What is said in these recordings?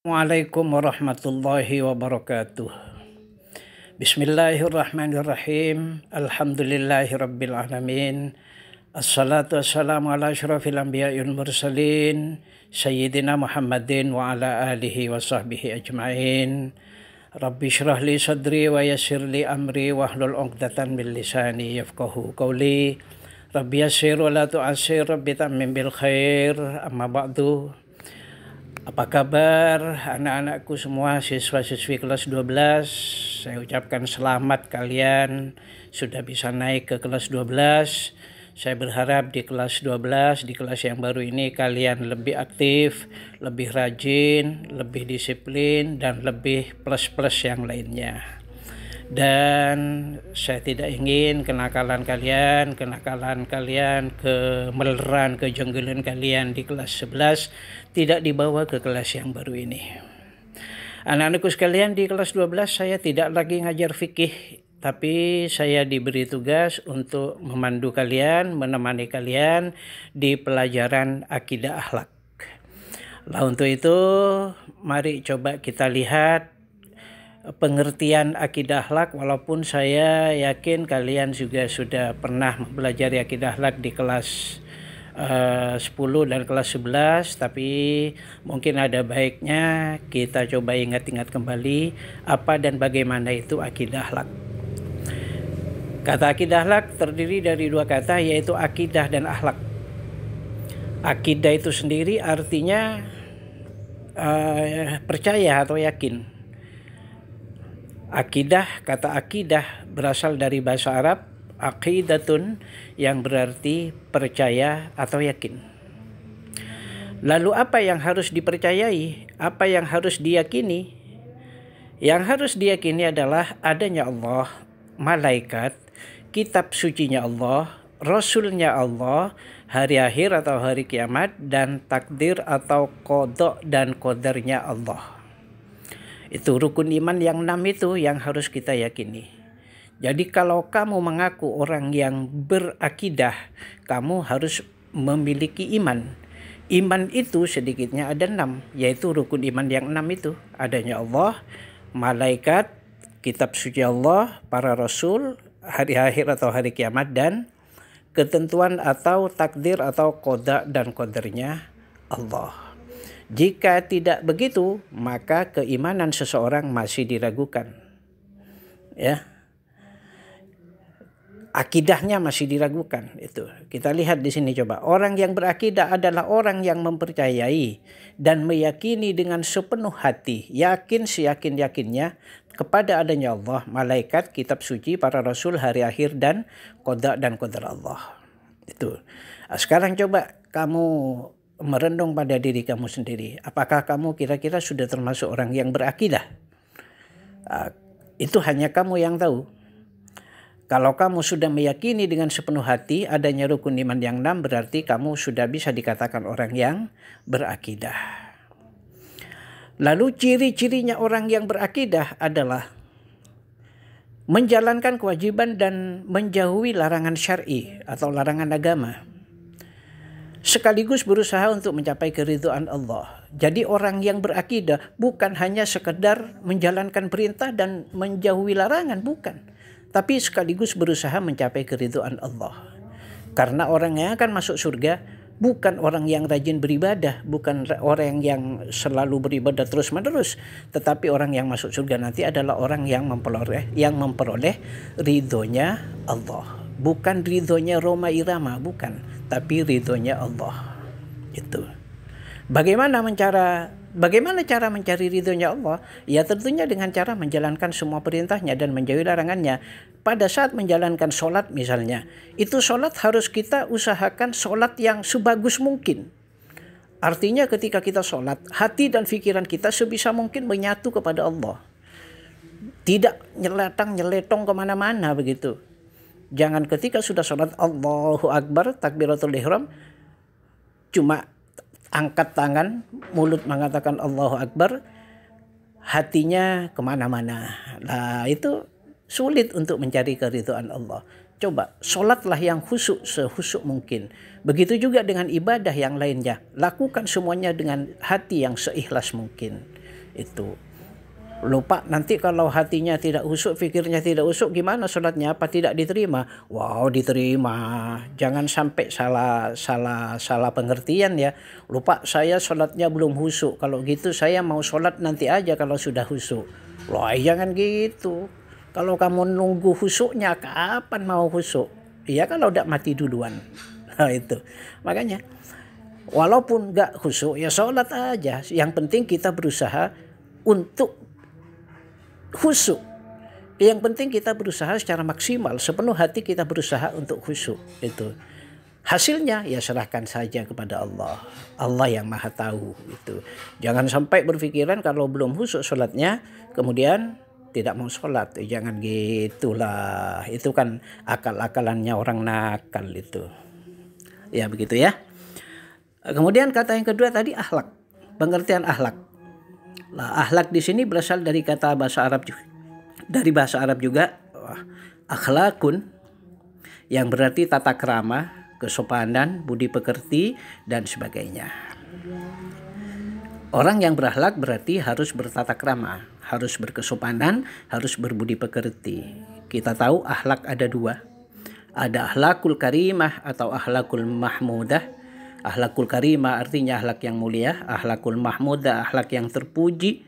Waalaikumsalam warahmatullahi wabarakatuh. Bismillahirrahmanirrahim. Alhamdulillahirabbil alamin. Assalatu wassalamu ala asyrafil anbiya'i wal mursalin sayyidina Muhammadin wa ala alihi wa sahbihi ajmain. Rabbi syrah li sadri wa yassir li amri wahlul 'uqdatam min lisani yafqahu qawli. Rabbi yassir wa la tu'assir, Rabbi tammim bil khair. Amma ba'du. Apa kabar anak-anakku semua, siswa-siswi kelas 12? Saya ucapkan selamat kalian sudah bisa naik ke kelas 12. Saya berharap di kelas 12, di kelas yang baru ini kalian lebih aktif, lebih rajin, lebih disiplin, dan lebih plus-plus yang lainnya. Dan saya tidak ingin kenakalan kalian, kemeleran, kejenggelan kalian di kelas 11 tidak dibawa ke kelas yang baru ini. Anak-anakku sekalian, di kelas 12 saya tidak lagi ngajar fikih, tapi saya diberi tugas untuk memandu kalian, menemani kalian di pelajaran akidah akhlak. Lah untuk itu, mari coba kita lihat pengertian akidah akhlak, walaupun saya yakin kalian juga sudah pernah mempelajari akidah akhlak di kelas 10 dan kelas 11, tapi mungkin ada baiknya kita coba ingat-ingat kembali apa dan bagaimana itu akidah akhlak. Kata akidah akhlak terdiri dari dua kata, yaitu akidah dan akhlak. Akidah itu sendiri artinya percaya atau yakin. Kata akidah berasal dari bahasa Arab aqidatun, yang berarti percaya atau yakin. Lalu apa yang harus dipercayai? Apa yang harus diyakini? Yang harus diyakini adalah adanya Allah, malaikat, kitab sucinya Allah, Rasulnya Allah, hari akhir atau hari kiamat, dan takdir atau qada dan qadarnya Allah. Itu rukun iman yang 6 itu yang harus kita yakini. Jadi kalau kamu mengaku orang yang berakidah, kamu harus memiliki iman. Iman itu sedikitnya ada 6, yaitu rukun iman yang 6 itu. Adanya Allah, malaikat, kitab suci Allah, para rasul, hari akhir atau hari kiamat, dan ketentuan atau takdir atau qada dan qadarnya Allah. Jika tidak begitu, maka keimanan seseorang masih diragukan. Ya. Akidahnya masih diragukan. Itu. Kita lihat di sini coba. Orang yang berakidah adalah orang yang mempercayai dan meyakini dengan sepenuh hati, yakin seyakin-yakinnya kepada adanya Allah, malaikat, kitab suci, para rasul, hari akhir, dan qada dan qadar Allah. Itu. Sekarang coba kamu merenung pada diri kamu sendiri. Apakah kamu kira-kira sudah termasuk orang yang berakidah? Itu hanya kamu yang tahu. Kalau kamu sudah meyakini dengan sepenuh hati adanya rukun iman yang 6, berarti kamu sudah bisa dikatakan orang yang berakidah. Lalu ciri-cirinya orang yang berakidah adalah menjalankan kewajiban dan menjauhi larangan syar'i atau larangan agama, sekaligus berusaha untuk mencapai keridhaan Allah. Jadi orang yang berakidah bukan hanya sekedar menjalankan perintah dan menjauhi larangan, bukan. Tapi sekaligus berusaha mencapai keridhaan Allah. Karena orang yang akan masuk surga bukan orang yang rajin beribadah, bukan orang yang selalu beribadah terus-menerus, tetapi orang yang masuk surga nanti adalah orang yang memperoleh ridhonya Allah. Bukan ridhonya Roma Irama, bukan, tapi ridhonya Allah. Itu. Bagaimana cara mencari ridhonya Allah? Ya tentunya dengan cara menjalankan semua perintahnya dan menjauhi larangannya. Pada saat menjalankan sholat misalnya, itu sholat harus kita usahakan sholat yang sebagus mungkin. Artinya ketika kita sholat, hati dan pikiran kita sebisa mungkin menyatu kepada Allah. Tidak nyeletong kemana-mana begitu. Jangan ketika sudah sholat Allahu Akbar, takbiratul ihram, cuma angkat tangan, mulut mengatakan Allahu Akbar, hatinya kemana-mana. Nah itu sulit untuk mencari keridhaan Allah. coba sholatlah yang khusyuk sehusyuk mungkin. Begitu juga dengan ibadah yang lainnya. Lakukan semuanya dengan hati yang seikhlas mungkin. Itu. Lupa nanti kalau hatinya tidak khusyuk, pikirnya tidak khusyuk, gimana sholatnya? Apa tidak diterima? Wow, diterima. Jangan sampai salah pengertian ya. Lupa, saya sholatnya belum khusyuk. Kalau gitu saya mau sholat nanti aja kalau sudah khusyuk. Loh, jangan gitu. Kalau kamu nunggu khusyuknya, kapan mau khusyuk? Iya, kalau udah mati duluan. Nah, itu. Makanya walaupun nggak khusyuk ya sholat aja. Yang penting kita berusaha untuk khusyuk. Yang penting kita berusaha secara maksimal, sepenuh hati kita berusaha untuk khusyuk. Itu. Hasilnya ya serahkan saja kepada Allah. Allah yang Maha tahu itu. Jangan sampai berpikiran kalau belum khusyuk sholatnya kemudian tidak mau sholat. Jangan gitulah. Itu kan akal-akalannya orang nakal itu. Ya begitu ya. Kemudian kata yang kedua tadi akhlak. Pengertian akhlak. Nah, akhlak di sini berasal dari kata bahasa Arab juga. Dari bahasa Arab juga akhlakun yang berarti tata krama, kesopanan, budi pekerti dan sebagainya. Orang yang berakhlak berarti harus bertata krama, harus berkesopanan, harus berbudi pekerti. Kita tahu akhlak ada dua. Ada akhlakul karimah atau akhlakul mahmudah. Akhlakul karimah artinya akhlak yang mulia, akhlakul mahmudah akhlak yang terpuji.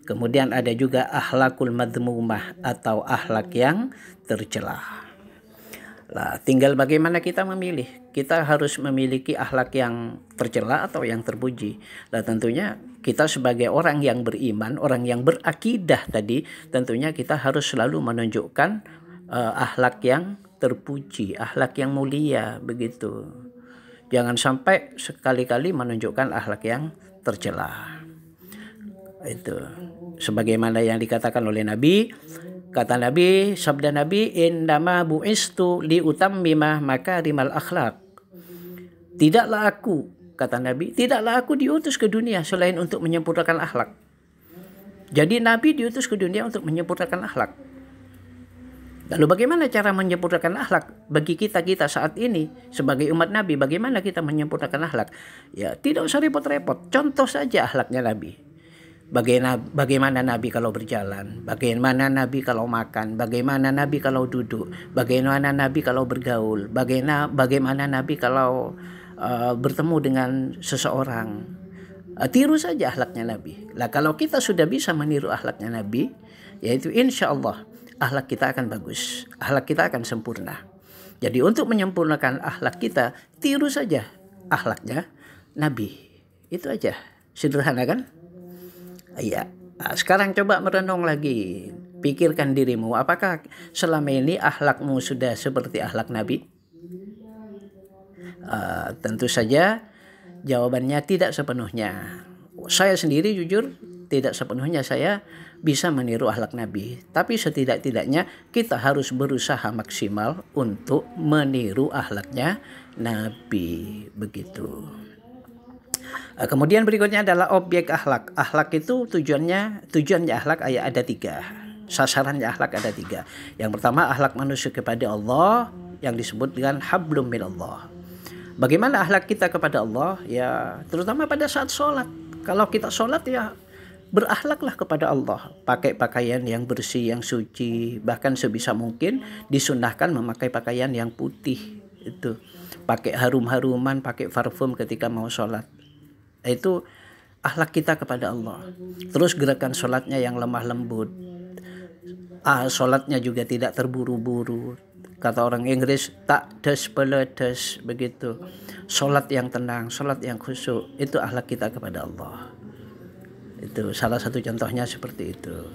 Kemudian ada juga akhlakul madmumah atau akhlak yang tercela. Nah, tinggal bagaimana kita memilih. Kita harus memiliki akhlak yang tercela atau yang terpuji. Nah, tentunya kita sebagai orang yang beriman, orang yang berakidah tadi, tentunya kita harus selalu menunjukkan akhlak yang terpuji, akhlak yang mulia begitu. Jangan sampai sekali-kali menunjukkan akhlak yang tercela. Itu sebagaimana yang dikatakan oleh Nabi. Kata Nabi, sabda Nabi, innama bu'istu liutammima makarimal akhlak. Tidaklah aku, kata Nabi, tidaklah aku diutus ke dunia selain untuk menyempurnakan akhlak. Jadi Nabi diutus ke dunia untuk menyempurnakan akhlak. Lalu bagaimana cara menyempurnakan akhlak bagi kita saat ini sebagai umat Nabi? Bagaimana kita menyempurnakan akhlak? Ya tidak usah repot-repot. Contoh saja akhlaknya Nabi. Bagaimana Nabi kalau berjalan? Bagaimana Nabi kalau makan? Bagaimana Nabi kalau duduk? Bagaimana Nabi kalau bergaul? Bagaimana Nabi kalau bertemu dengan seseorang? Tiru saja akhlaknya Nabi. Lah kalau kita sudah bisa meniru akhlaknya Nabi, yaitu insya Allah akhlak kita akan bagus, akhlak kita akan sempurna. Jadi untuk menyempurnakan akhlak kita, tiru saja akhlaknya Nabi. Itu aja, sederhana kan? Iya. Nah, sekarang coba merenung lagi, pikirkan dirimu, apakah selama ini akhlakmu sudah seperti akhlak Nabi? Tentu saja jawabannya tidak sepenuhnya. Saya sendiri jujur tidak sepenuhnya saya bisa meniru akhlak Nabi. Tapi setidak-tidaknya kita harus berusaha maksimal untuk meniru akhlaknya Nabi. Begitu. Kemudian berikutnya adalah objek akhlak. Akhlak itu tujuannya akhlak ada 3. Sasarannya akhlak ada 3. Yang pertama akhlak manusia kepada Allah yang disebut dengan hablum minallah. Bagaimana akhlak kita kepada Allah? Ya terutama pada saat sholat. Kalau kita sholat ya berakhlaklah kepada Allah, pakai pakaian yang bersih, yang suci, bahkan sebisa mungkin disunahkan memakai pakaian yang putih, itu pakai harum-haruman, pakai parfum ketika mau sholat. Itu akhlak kita kepada Allah. Terus gerakan sholatnya yang lemah lembut, sholatnya juga tidak terburu-buru. Kata orang Inggris, tak des peledes, begitu. Sholat yang tenang, sholat yang khusyuk, itu akhlak kita kepada Allah. Itu salah satu contohnya seperti itu.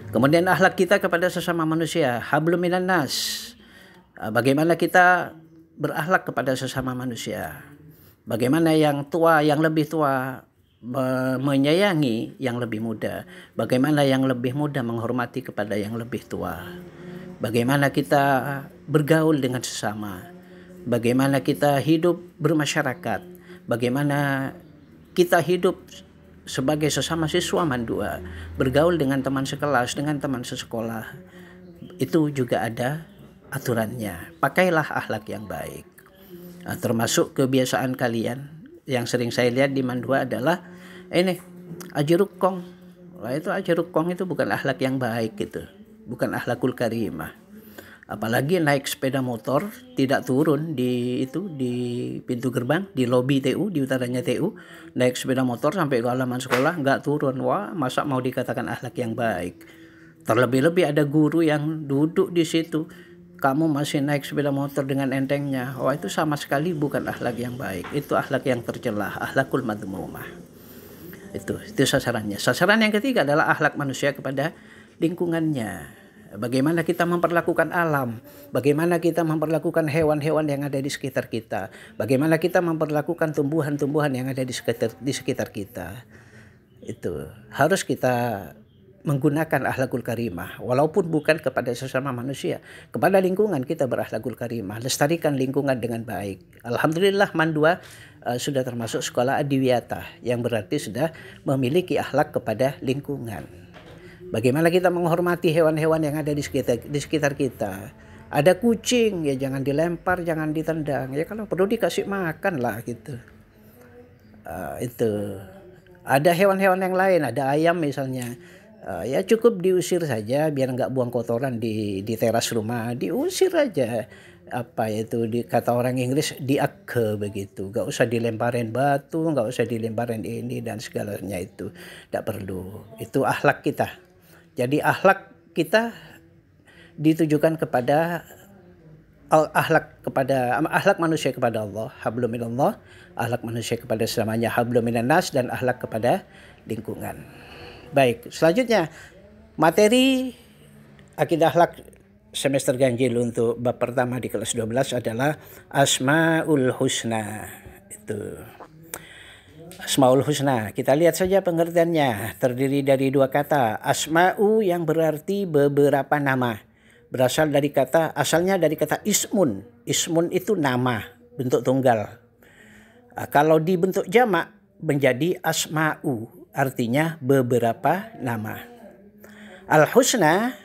Kemudian akhlak kita kepada sesama manusia, hablum minan nas. Bagaimana kita berakhlak kepada sesama manusia? Bagaimana yang tua, yang lebih tua menyayangi yang lebih muda? Bagaimana yang lebih muda menghormati kepada yang lebih tua? Bagaimana kita bergaul dengan sesama? Bagaimana kita hidup bermasyarakat? Bagaimana kita hidup sebagai sesama siswa mandua, bergaul dengan teman sekelas, dengan teman sesekolah. Itu juga ada aturannya. Pakailah akhlak yang baik. Nah, termasuk kebiasaan kalian yang sering saya lihat di Mandua adalah ini ajrukong. Wah, itu ajrukong itu bukan akhlak yang baik gitu. Bukan akhlakul karimah. Apalagi naik sepeda motor tidak turun di pintu gerbang, di lobi TU, di utaranya TU, naik sepeda motor sampai ke halaman sekolah nggak turun. Wah, masa mau dikatakan akhlak yang baik? Terlebih-lebih ada guru yang duduk di situ, kamu masih naik sepeda motor dengan entengnya. Wah, itu sama sekali bukan akhlak yang baik. Itu akhlak yang tercela, akhlakul madmumah. Itu sasarannya. Sasaran yang ketiga adalah akhlak manusia kepada lingkungannya. Bagaimana kita memperlakukan alam, bagaimana kita memperlakukan hewan-hewan yang ada di sekitar kita, bagaimana kita memperlakukan tumbuhan-tumbuhan yang ada di sekitar kita. Itu harus kita menggunakan akhlakul karimah, walaupun bukan kepada sesama manusia, kepada lingkungan kita berakhlakul karimah, lestarikan lingkungan dengan baik. Alhamdulillah Mandua sudah termasuk sekolah adiwiyata, yang berarti sudah memiliki akhlak kepada lingkungan. Bagaimana kita menghormati hewan-hewan yang ada di sekitar kita. Ada kucing, ya jangan dilempar, jangan ditendang. Ya kalau perlu dikasih makan lah gitu. Itu. Ada hewan-hewan yang lain, ada ayam misalnya. Ya cukup diusir saja biar nggak buang kotoran di teras rumah. Diusir aja. Apa itu kata orang Inggris diake begitu. Nggak usah dilemparin batu, nggak usah dilemparin ini dan segalanya itu. Tidak perlu. Itu akhlak kita. Jadi akhlak kita ditujukan kepada akhlak manusia kepada Allah, hablum minallah, akhlak manusia kepada sesamanya, hablum minannas, dan akhlak kepada lingkungan. Baik, selanjutnya materi akidah akhlak semester ganjil untuk bab pertama di kelas 12 adalah Asmaul Husna. Itu Asmaul Husna, kita lihat saja pengertiannya. Terdiri dari dua kata. Asma'u yang berarti beberapa nama. Asalnya dari kata ismun. Ismun itu nama, bentuk tunggal. Kalau dibentuk jamak menjadi asma'u, artinya beberapa nama. Al-Husna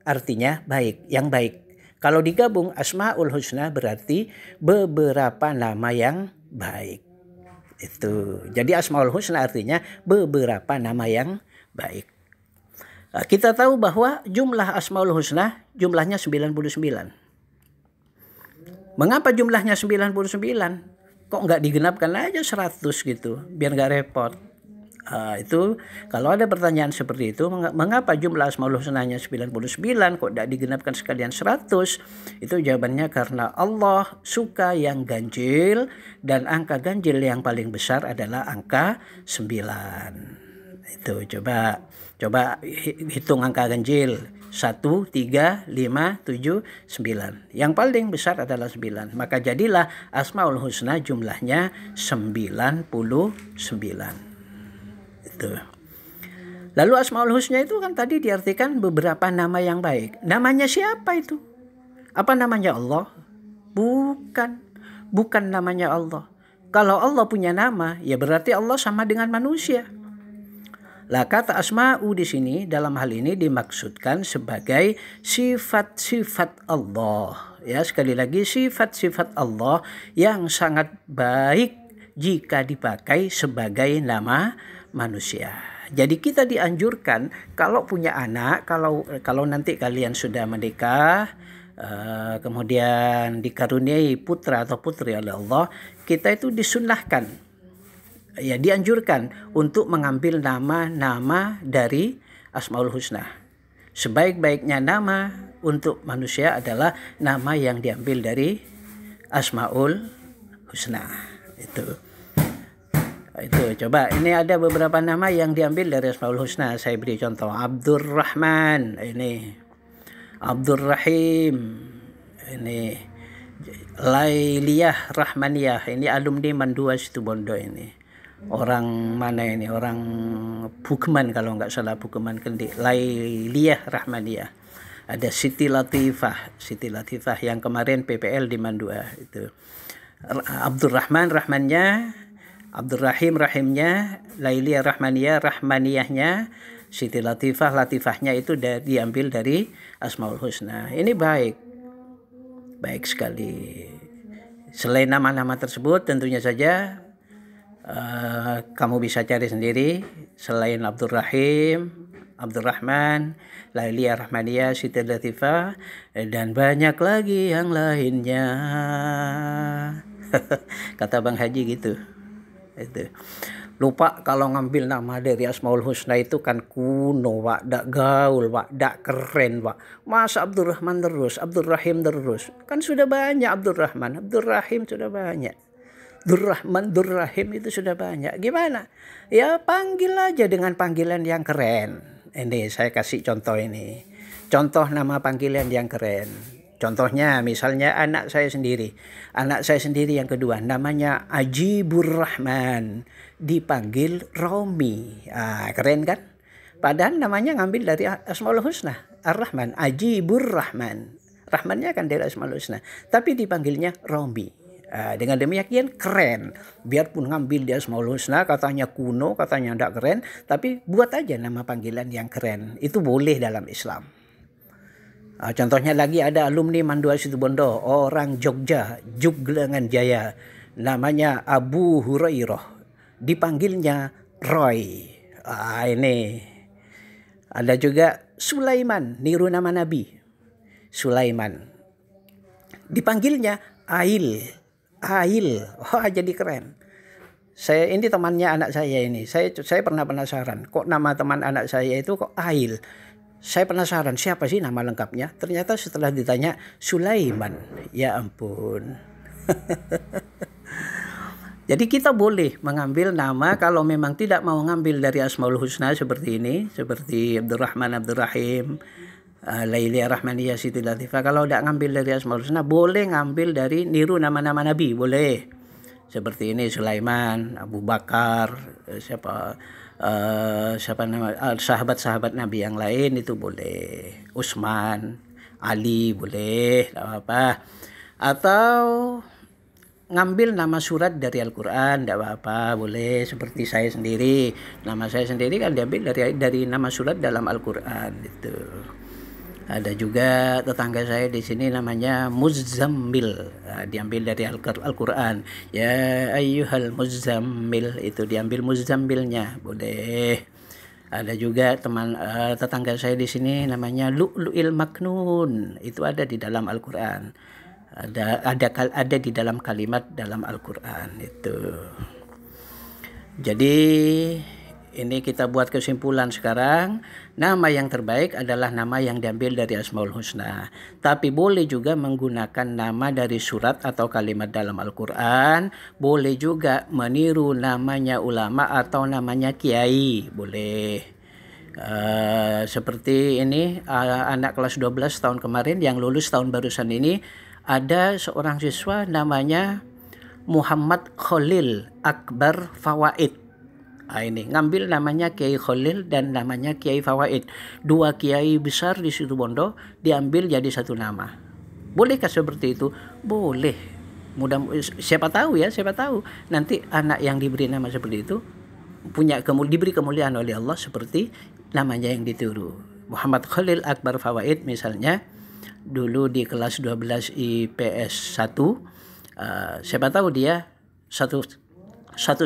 artinya baik, yang baik. Kalau digabung Asmaul Husna berarti beberapa nama yang baik. Itu. Jadi Asmaul Husna artinya beberapa nama yang baik. Kita tahu bahwa jumlah Asmaul Husna jumlahnya 99. Mengapa jumlahnya 99? Kok nggak digenapkan aja 100 gitu, biar nggak repot. Itu kalau ada pertanyaan seperti itu, mengapa jumlah Asmaul Husnanya 99 kok tidak digenapkan sekalian 100? Itu jawabannya karena Allah suka yang ganjil, dan angka ganjil yang paling besar adalah angka 9. Itu coba hitung angka ganjil. 1, 3, 5, 7, 9. Yang paling besar adalah 9. Maka jadilah Asmaul Husna jumlahnya 99. Lalu Asmaul Husna itu kan tadi diartikan beberapa nama yang baik. Namanya siapa itu? Apa namanya Allah? Bukan namanya Allah. Kalau Allah punya nama, ya berarti Allah sama dengan manusia. Lah kata asma'u di sini dalam hal ini dimaksudkan sebagai sifat-sifat Allah. Ya, sekali lagi sifat-sifat Allah yang sangat baik jika dipakai sebagai nama manusia. Jadi kita dianjurkan kalau punya anak, kalau nanti kalian sudah menikah, kemudian dikaruniai putra atau putri oleh Allah, kita itu disunnahkan, ya dianjurkan untuk mengambil nama-nama dari Asmaul Husna. Sebaik-baiknya nama untuk manusia adalah nama yang diambil dari Asmaul Husna. Itu coba, ini ada beberapa nama yang diambil dari Asmaul Husna. Saya beri contoh. Abdurrahman, ini Abdurrahim, ini Lailiyah Rahmaniyah, ini alumni Mandua Situbondo. Ini orang mana ini? Orang Bukeman kalau nggak salah, Bukeman Kendi. Lailiyah Rahmaniyah. Ada Siti Latifah yang kemarin PPL di Mandua. Itu Abdurrahman rahmannya, Abdurrahim rahimnya, Lailiyah Rahmaniyah rahmaniyahnya, Siti Latifahnya itu diambil dari Asmaul Husna. Ini baik. Baik sekali. Selain nama-nama tersebut tentunya saja kamu bisa cari sendiri selain Abdul Rahim, Abdul Rahman, Lailiyah Rahmaniyah, Siti Latifah, dan banyak lagi yang lainnya. Kata Bang Haji gitu. Itu. Lupa kalau ngambil nama dari Asmaul Husna itu kan kuno, Pak. Dak gaul, Pak. Dak keren, Pak. Masa Abdul Rahman terus, Abdul Rahim terus. Kan sudah banyak Abdul Rahman, Abdul Rahim sudah banyak. Durrahman, Durrahim itu sudah banyak. Gimana? Ya panggil aja dengan panggilan yang keren. Ini saya kasih contoh ini. Contoh nama panggilan yang keren. Contohnya misalnya anak saya sendiri. Anak saya sendiri yang kedua namanya Ajibur Rahman. Dipanggil Romi. Keren kan? Padahal namanya ngambil dari Asmaul Husna. Ar-Rahman. Ajibur Rahman. Rahmannya kan dari Asmaul Husna. Tapi dipanggilnya Romi. Dengan demikian keren. Biarpun ngambil di Asmaul Husna katanya kuno, katanya tidak keren. Tapi buat aja nama panggilan yang keren. Itu boleh dalam Islam. Contohnya lagi ada alumni Mandua Situbondo, orang Jogja, Juglengan Jaya, namanya Abu Hurairah, dipanggilnya Roy. Ini ada juga Sulaiman, niru nama Nabi, Sulaiman, dipanggilnya Ail, jadi keren. Ini temannya anak saya ini, saya pernah penasaran, kok nama teman anak saya itu kok Ail. Saya penasaran siapa sih nama lengkapnya. Ternyata setelah ditanya Sulaiman. Ya ampun. Jadi kita boleh mengambil nama kalau memang tidak mau mengambil dari Asmaul Husna seperti ini. Seperti Abdurrahman, Abdurrahim, Lailiyah Rahmaniyah, Siti Latifah. Kalau tidak ngambil dari Asmaul Husna boleh ngambil dari niru nama-nama Nabi. Boleh. Seperti ini Sulaiman, Abu Bakar, siapa nama sahabat-sahabat Nabi yang lain itu boleh. Utsman, Ali boleh, apa. Atau ngambil nama surat dari Al-Qur'an tidak apa-apa, boleh. Seperti saya sendiri, nama saya sendiri kan diambil dari nama surat dalam Al-Qur'an itu. Ada juga tetangga saya di sini namanya Muzammil, diambil dari Al-Qur'an. Ya ayyuhal muzammil, itu diambil muzammilnya, boleh. Ada juga tetangga saya di sini namanya Lu'lu'il Maknun, itu ada di dalam Al-Qur'an. Ada di dalam kalimat dalam Al-Qur'an itu. Jadi ini kita buat kesimpulan sekarang, nama yang terbaik adalah nama yang diambil dari Asmaul Husna. Tapi boleh juga menggunakan nama dari surat atau kalimat dalam Al-Quran. Boleh juga meniru namanya ulama atau namanya kiai. Boleh. Seperti ini anak kelas 12 tahun kemarin yang lulus tahun barusan ini. Ada seorang siswa namanya Muhammad Khalil Akbar Fawaid. Ini ngambil namanya Kiai Khalil dan namanya Kiai Fawaid. Dua kiai besar di Situbondo diambil jadi satu nama. Bolehkah seperti itu? Boleh. Siapa tahu nanti anak yang diberi nama seperti itu diberi kemuliaan oleh Allah seperti namanya yang ditiru. Muhammad Khalil Akbar Fawaid misalnya dulu di kelas 12 IPS 1. Siapa tahu dia satu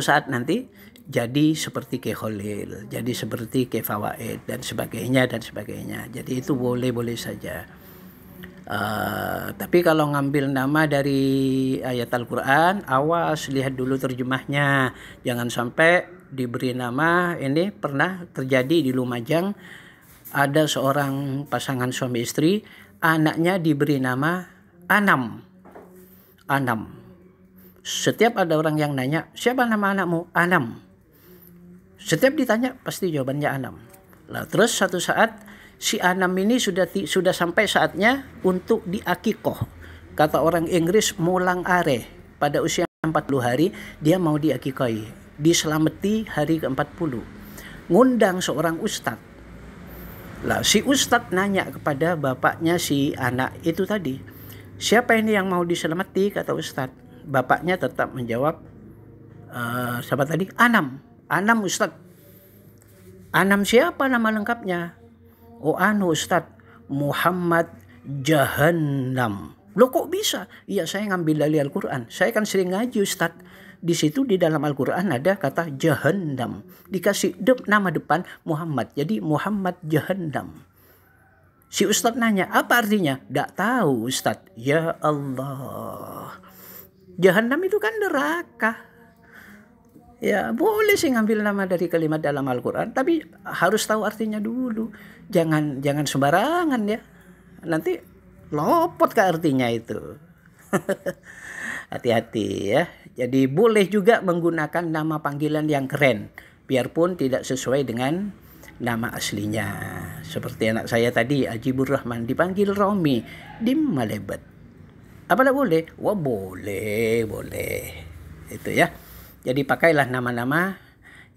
saat nanti jadi seperti Kiai Khalil, jadi seperti Kiai Fawaid dan sebagainya. Jadi itu boleh saja. Tapi kalau ngambil nama dari ayat Al-Quran, awas lihat dulu terjemahnya. Jangan sampai diberi nama. Ini pernah terjadi di Lumajang. Ada seorang pasangan suami istri, anaknya diberi nama Anam. Setiap ada orang yang nanya, siapa nama anakmu? Anam. Setiap ditanya pasti jawabannya Anam. Nah, terus satu saat si Anam ini sudah sampai saatnya untuk diakikoh. Kata orang Inggris mulang are. Pada usia 40 hari dia mau diakikoi. Diselamati hari ke-40. Ngundang seorang ustadz. Lah si ustadz nanya kepada bapaknya si anak itu tadi, siapa ini yang mau diselamati? Kata ustadz. Bapaknya tetap menjawab, siapa tadi? Anam Ustadz. Anam siapa nama lengkapnya? Oh Ustadz, Muhammad Jahannam. Loh kok bisa? Iya, saya ngambil dari Al-Quran. Saya kan sering ngaji, Ustaz. Di situ di dalam Al-Quran ada kata Jahannam. Dikasih nama depan Muhammad. Jadi Muhammad Jahannam. Si Ustadz nanya, apa artinya? Nggak tahu, Ustadz. Ya Allah. Jahannam itu kan neraka. Ya boleh sih ngambil nama dari kalimat dalam Al-Quran, tapi harus tahu artinya dulu. Jangan sembarangan ya. Nanti lopot ke artinya itu. Hati-hati ya. Jadi boleh juga menggunakan nama panggilan yang keren, biarpun tidak sesuai dengan nama aslinya. Seperti anak saya tadi, Ajibur Rahman, dipanggil Romi, Dim Malebet. Apa tak boleh? Wah boleh. Itu ya. Jadi pakailah nama-nama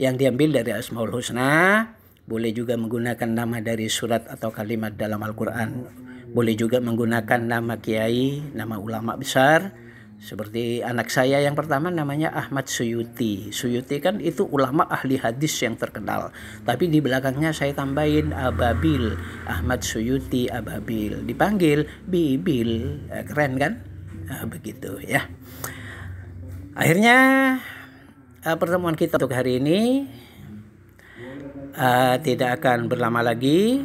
yang diambil dari Asmaul Husna. Boleh juga menggunakan nama dari surat atau kalimat dalam Al-Quran. Boleh juga menggunakan nama kiai, nama ulama besar. Seperti anak saya yang pertama namanya Ahmad Suyuti. Suyuti kan itu ulama ahli hadis yang terkenal. Tapi di belakangnya saya tambahin Ababil. Ahmad Suyuti Ababil. Dipanggil Bibil. Keren kan? Begitu ya. Akhirnya pertemuan kita untuk hari ini tidak akan berlama lagi.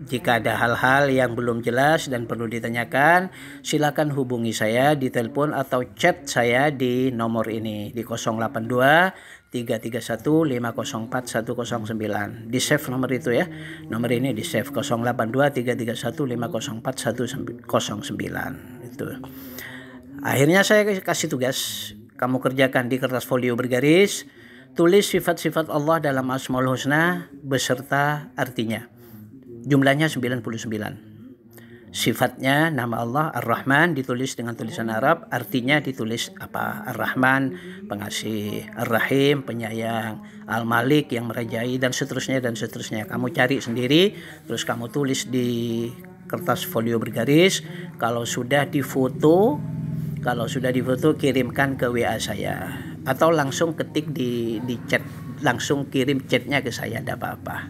Jika ada hal-hal yang belum jelas dan perlu ditanyakan, silakan hubungi saya di telepon atau chat saya di nomor ini di 082 331 504 109. Di save nomor itu ya. Nomor ini di save 082 331 504 109 itu. Akhirnya saya kasih tugas, kamu kerjakan di kertas folio bergaris, tulis sifat-sifat Allah dalam Asmaul Husna beserta artinya. Jumlahnya 99. Sifatnya nama Allah Ar-Rahman ditulis dengan tulisan Arab, artinya ditulis apa? Ar-Rahman pengasih, Ar-Rahim penyayang, Al-Malik yang merajai, dan seterusnya. Kamu cari sendiri, terus kamu tulis di kertas folio bergaris. Kalau sudah difoto kirimkan ke WA saya, atau langsung ketik di chat, langsung kirim chatnya ke saya, tidak apa-apa.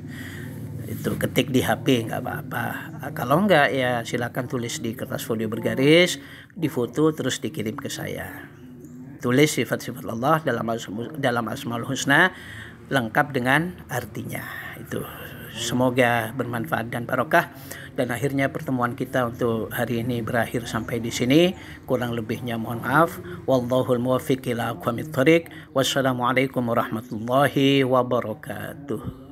Itu ketik di HP nggak apa-apa. Kalau enggak ya silakan tulis di kertas folio bergaris, difoto terus dikirim ke saya. Tulis sifat-sifat Allah dalam Asmaul Husna lengkap dengan artinya. Itu semoga bermanfaat dan barokah. Dan akhirnya pertemuan kita untuk hari ini berakhir sampai di sini. Kurang lebihnya mohon maaf. Wallahul muwaffiq ila aqwamit thoriq. Wassalamualaikum warahmatullahi wabarakatuh.